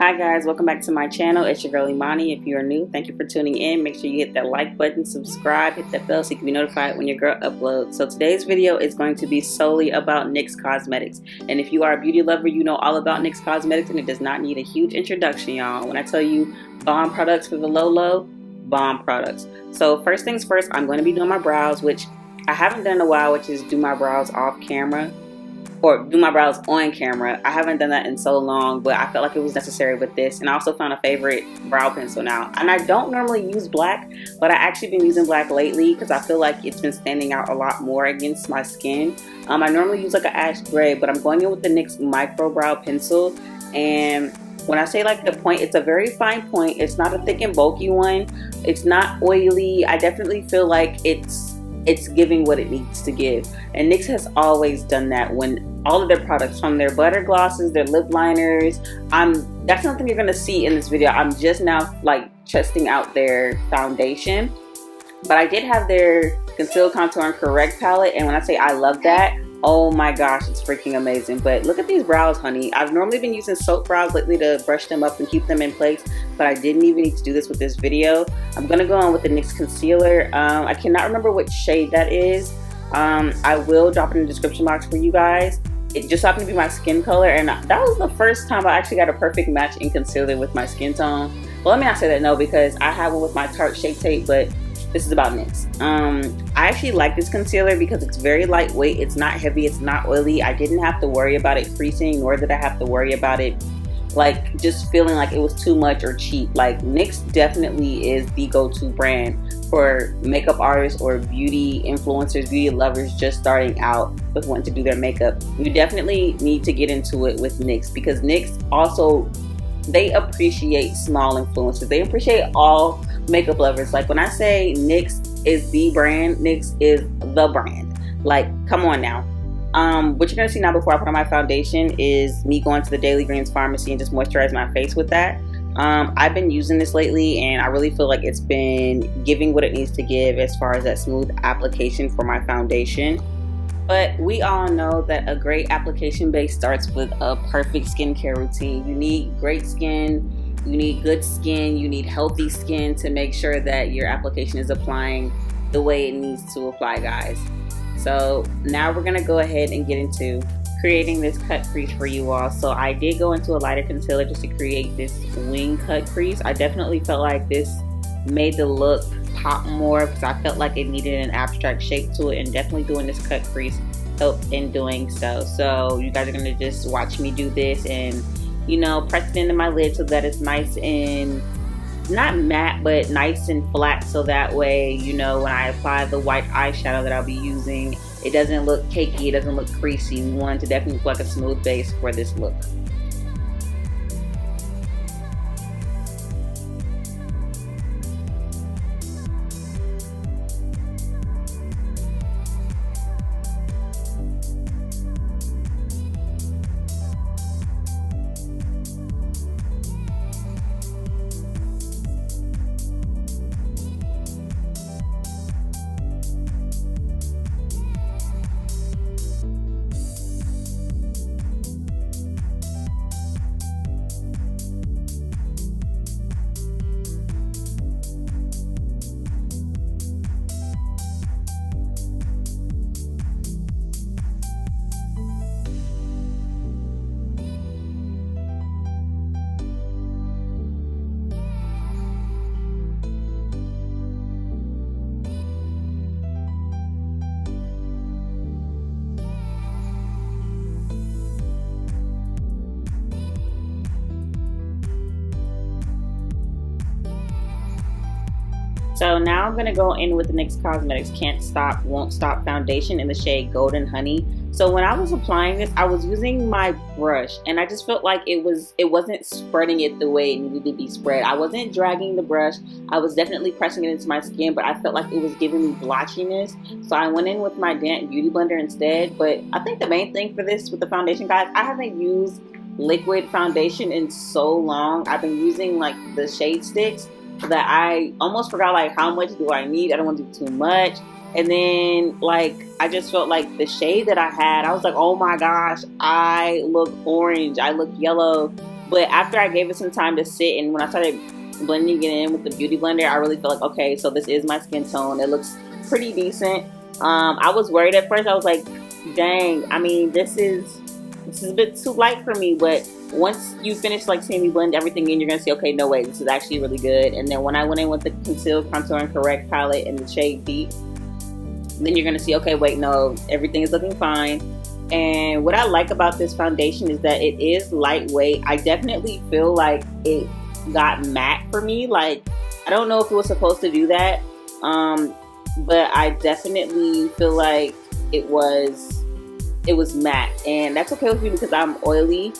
Hi guys, welcome back to my channel. It's your girl Imani. If you are new, thank you for tuning in. Make sure you hit that like button, subscribe, hit that bell so you can be notified when your girl uploads. So today's video is going to be solely about NYX Cosmetics. And if you are a beauty lover, you know all about NYX Cosmetics, and it does not need a huge introduction, y'all. When I tell you bomb products for the low, bomb products. So first things first, I'm going to be doing my brows, which I haven't done in a while, which is do my brows off camera. Or do my brows on camera. I haven't done that in so long, but I felt like it was necessary with this. And I also found a favorite brow pencil now. And I don't normally use black, but I actually been using black lately because I feel like it's been standing out a lot more against my skin. I normally use like an ash gray, but I'm going in with the NYX micro brow pencil. And when I say like the point, it's a very fine point. It's not a thick and bulky one. It's not oily. I definitely feel like it's giving what it needs to give. And NYX has always done that when all of their products, from their Butterglosses, their lip liners, that's something you're gonna see in this video. I'm just now like testing out their foundation, but I did have their Conceal, Contour, and Correct palette, and when I say I love that, oh my gosh, it's freaking amazing. But look at these brows, honey. I've normally been using soap brows lately to brush them up and keep them in place, but I didn't even need to do this with this video. I'm gonna go on with the NYX concealer. I cannot remember which shade that is. I will drop it in the description box for you guys. It just happened to be my skin color, and that was the first time I actually got a perfect match in concealer with my skin tone. Well, let me not say that, no, because I have one with my Tarte Shape Tape, but this is about NYX. I actually like this concealer because it's very lightweight, it's not heavy, it's not oily. I didn't have to worry about it creasing, nor did I have to worry about it like just feeling like it was too much or cheap. Like NYX definitely is the go-to brand for makeup artists or beauty influencers, beauty lovers just starting out with wanting to do their makeup. You definitely need to get into it with NYX, because NYX also, they appreciate small influencers. They appreciate all makeup lovers. Like when I say NYX is the brand, NYX is the brand. Like, come on now. What you're gonna see now before I put on my foundation is me going to the Daily Greens pharmacy and just moisturize my face with that. I've been using this lately, and I really feel like it's been giving what it needs to give as far as that smooth application for my foundation. But we all know that a great application base starts with a perfect skincare routine. You need great skin, you need good skin, you need healthy skin to make sure that your application is applying the way it needs to apply, guys. So now we're gonna go ahead and get into creating this cut crease for you all. So I did go into a lighter concealer just to create this wing cut crease. I definitely felt like this made the look pop more because I felt like it needed an abstract shape to it, and definitely doing this cut crease helped in doing so. So you guys are gonna just watch me do this and, you know, press it into my lid so that it's nice and not matte, but nice and flat, so that way, you know, when I apply the white eyeshadow that I'll be using, it doesn't look cakey, it doesn't look creasy. We want it to definitely look like a smooth base for this look. So now I'm going to go in with the NYX Cosmetics Can't Stop, Won't Stop foundation in the shade Golden Honey. So when I was applying this, I was using my brush, and I just felt like it wasn't spreading it the way it needed to be spread. I wasn't dragging the brush. I was definitely pressing it into my skin, but I felt like it was giving me blotchiness. So I went in with my damp beauty blender instead. But I think the main thing for this with the foundation, guys, I haven't used liquid foundation in so long. I've been using like the shade sticks, that I almost forgot like how much do I need. I don't want to do too much. And then like I just felt like the shade that I had, I was like, oh my gosh, I look orange, I look yellow. But after I gave it some time to sit, and when I started blending it in with the beauty blender, I really feel like, okay, so this is my skin tone. It looks pretty decent. I was worried at first. I was like, dang, I mean, this is a bit too light for me. But once you finish like seeing me blend everything in, you're gonna see, okay, no way, this is actually really good. And then when I went in with the Conceal, Contour and Correct palette in the shade Deep, then you're gonna see, okay, wait, no, everything is looking fine. And what I like about this foundation is that it is lightweight. I definitely feel like it got matte for me. Like, I don't know if it was supposed to do that, but I definitely feel like it was matte, and that's okay with me because I'm oily.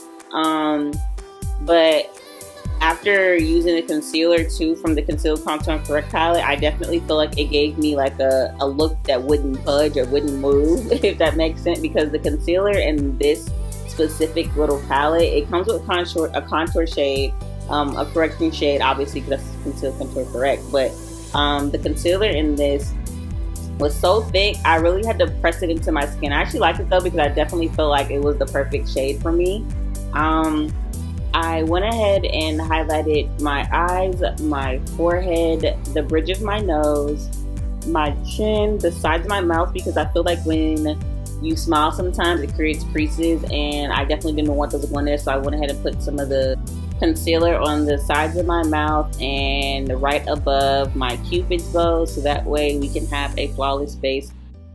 But after using the concealer too from the Conceal, Contour and Correct palette, I definitely feel like it gave me like a look that wouldn't budge or wouldn't move, if that makes sense, because the concealer in this specific little palette, it comes with a contour shade, a correcting shade, obviously, because that's Conceal, Contour, Correct. But the concealer in this was so thick, I really had to press it into my skin. I actually liked it though, because I definitely feel like it was the perfect shade for me. I went ahead and highlighted my eyes, my forehead, the bridge of my nose, my chin, the sides of my mouth, because I feel like when you smile sometimes it creates creases, and I definitely didn't want those to go in there, so I went ahead and put some of the concealer on the sides of my mouth and right above my Cupid's bow, so that way we can have a flawless base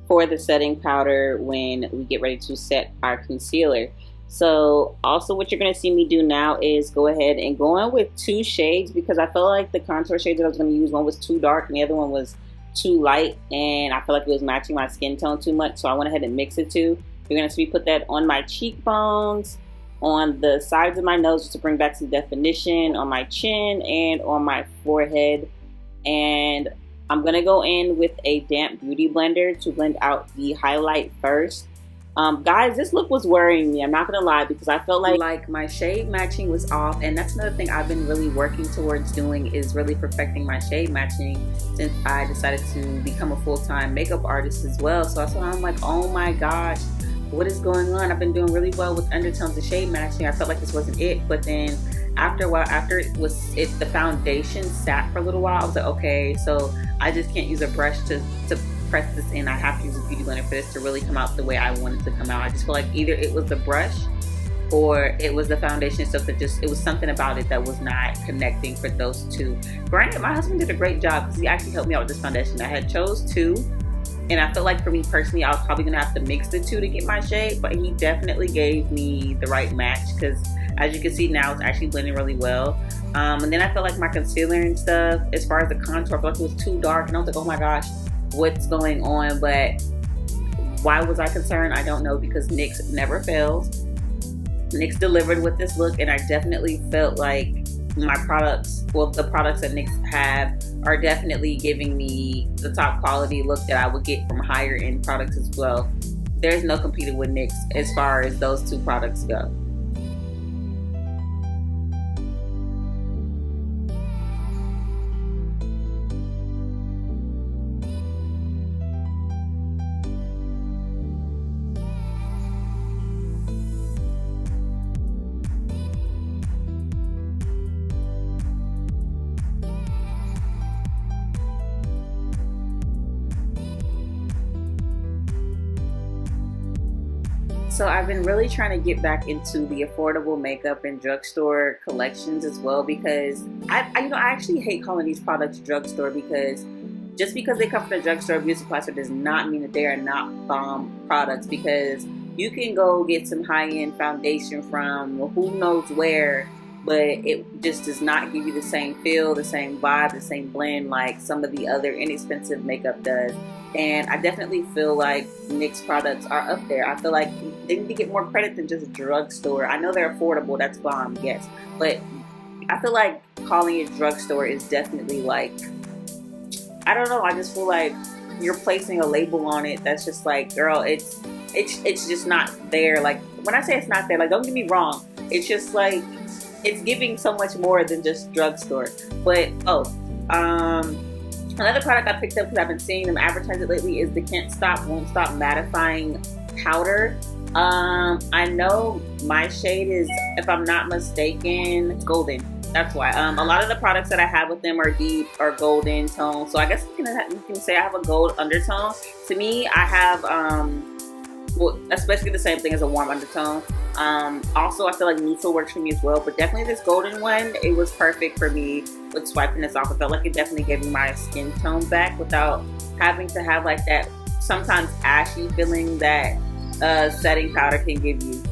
for the setting powder when we get ready to set our concealer. So also what you're going to see me do now is go ahead and go in with two shades, because I felt like the contour shades that I was going to use, one was too dark and the other one was too light, and I feel like it was matching my skin tone too much, so I went ahead and mixed it too. You're going to see me put that on my cheekbones, on the sides of my nose just to bring back some definition, on my chin, and on my forehead. And I'm going to go in with a damp beauty blender to blend out the highlight first. Guys, this look was worrying me, I'm not gonna lie, because I felt like my shade matching was off, and that's another thing I've been really working towards doing, is really perfecting my shade matching since I decided to become a full-time makeup artist as well. So that's why I'm like, oh my gosh, what is going on? I've been doing really well with undertones and shade matching. I felt like this wasn't it, but then after a while, after the foundation sat for a little while, I was like, okay, so I just can't use a brush to press this in. I have to use a beauty blender for this to really come out the way I want it to come out. I just feel like either it was the brush or it was the foundation stuff that it was something about it that was not connecting for those two. Granted, my husband did a great job because he actually helped me out with this foundation. I had chose two, and I felt like for me personally, I was probably gonna have to mix the two to get my shade, but he definitely gave me the right match, because as you can see now, it's actually blending really well. And then I felt like my concealer and stuff, as far as the contour, I felt like it was too dark, and I was like, oh my gosh, what's going on? But why was I concerned? I don't know, because NYX never fails. NYX delivered with this look, and I definitely felt like my products, well, the products that NYX have are definitely giving me the top quality look that I would get from higher end products as well. There's no competing with NYX as far as those two products go. So I've been really trying to get back into the affordable makeup and drugstore collections as well, because I actually hate calling these products drugstore, because just because they come from the drugstore beauty supply store does not mean that they are not bomb products, because you can go get some high-end foundation from who knows where, but it just does not give you the same feel, the same vibe, the same blend like some of the other inexpensive makeup does. And I definitely feel like NYX products are up there. I feel like they need to get more credit than just drugstore. I know they're affordable, that's bomb, yes. But I feel like calling it drugstore is definitely like, I don't know, I just feel like you're placing a label on it that's just like, girl, it's just not there. Like, when I say it's not there, like, don't get me wrong, it's just like, it's giving so much more than just drugstore. But, another product I picked up because I've been seeing them advertise it lately is the Can't Stop Won't Stop Mattifying powder. I know my shade is, if I'm not mistaken, golden. That's why. A lot of the products that I have with them are deep or golden tone. So I guess you can say I have a gold undertone. To me, I have well, that's basically the same thing as a warm undertone. Also, I feel like neutral works for me as well, but definitely this golden one, it was perfect for me with swiping this off. I felt like it definitely gave me my skin tone back without having to have like that sometimes ashy feeling that setting powder can give you.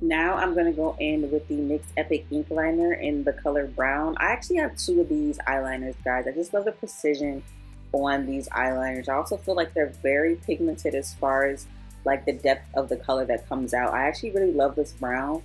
Now I'm going to go in with the NYX Epik ink liner in the color brown. I actually have two of these eyeliners, guys. I just love the precision on these eyeliners. I also feel like they're very pigmented as far as like the depth of the color that comes out. I actually really love this brown.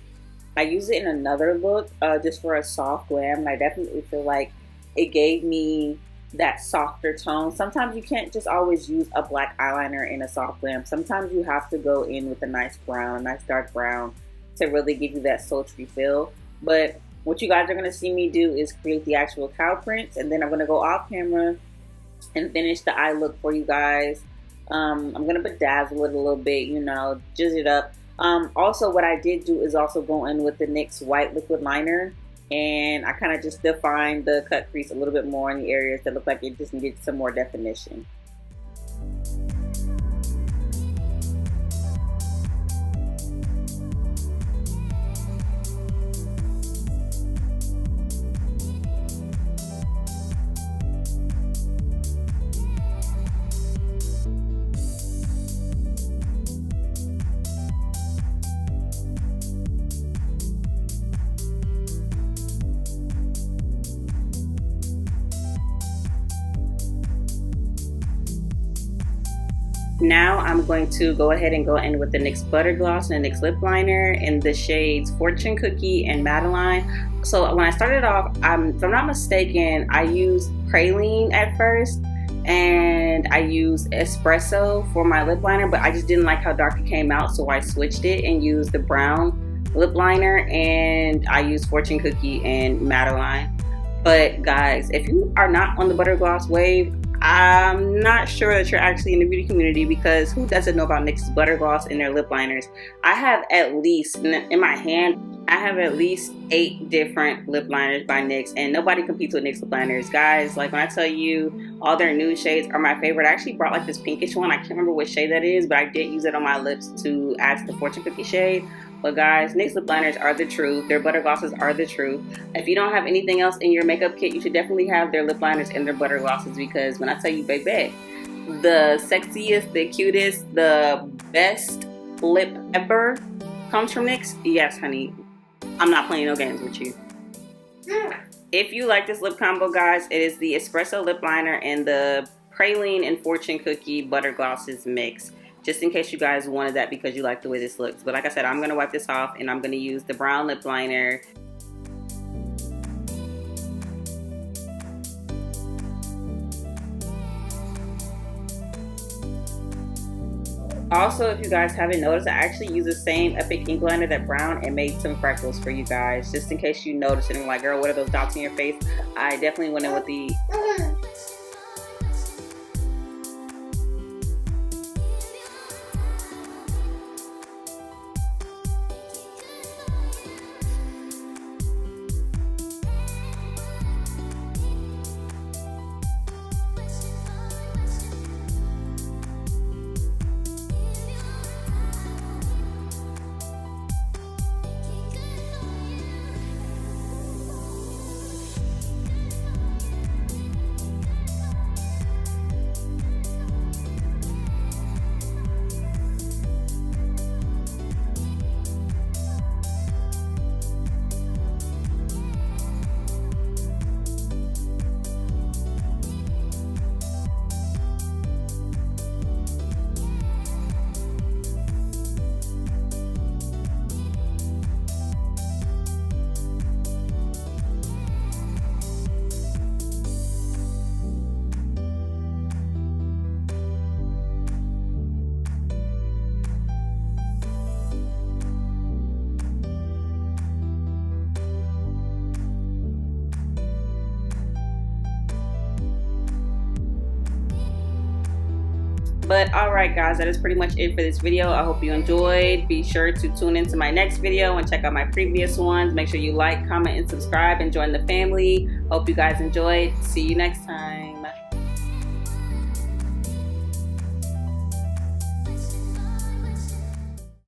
I use it in another look just for a soft glam, and I definitely feel like it gave me that softer tone. Sometimes you can't just always use a black eyeliner in a soft glam. Sometimes you have to go in with a nice brown, a nice dark brown, to really give you that sultry feel. But what you guys are going to see me do is create the actual cow prints, and then I'm going to go off camera and finish the eye look for you guys. I'm going to bedazzle it a little bit, you know, jizz it up. Also, what I did do is also go in with the NYX white liquid liner, and I kind of just defined the cut crease a little bit more in the areas that look like it just needed some more definition. Now I'm going to go ahead and go in with the NYX Buttergloss and the NYX Lip Liner in the shades Fortune Cookie and Madeline. So when I started off, if I'm not mistaken, I used Praline at first, and I used Espresso for my lip liner, but I just didn't like how dark it came out, so I switched it and used the brown lip liner, and I used Fortune Cookie and Madeline. But guys, if you are not on the Buttergloss wave, I'm not sure that you're actually in the beauty community, because who doesn't know about NYX's Buttergloss and their lip liners? I have at least, in my hand, I have at least 8 different lip liners by NYX, and nobody competes with NYX lip liners. Guys, like when I tell you all their nude shades are my favorite, I actually brought like this pinkish one. I can't remember what shade that is, but I did use it on my lips to add to the Fortune Cookie shade. But guys, NYX lip liners are the truth. Their butter glosses are the truth. If you don't have anything else in your makeup kit, you should definitely have their lip liners and their butter glosses, because when I tell you, baby, the sexiest, the cutest, the best lip ever comes from NYX. Yes, honey. I'm not playing no games with you. If you like this lip combo, guys, it is the Espresso lip liner and the Praline and Fortune Cookie butter glosses mix. Just in case you guys wanted that because you like the way this looks. But like I said, I'm going to wipe this off, and I'm going to use the brown lip liner. Also, if you guys haven't noticed, I actually use the same Epik ink liner, that brown, and made some freckles for you guys. Just in case you noticed it and like, girl, what are those dots in your face? I definitely went in with the... But alright guys, that is pretty much it for this video. I hope you enjoyed. Be sure to tune into my next video and check out my previous ones. Make sure you like, comment, and subscribe and join the family. Hope you guys enjoyed. See you next time.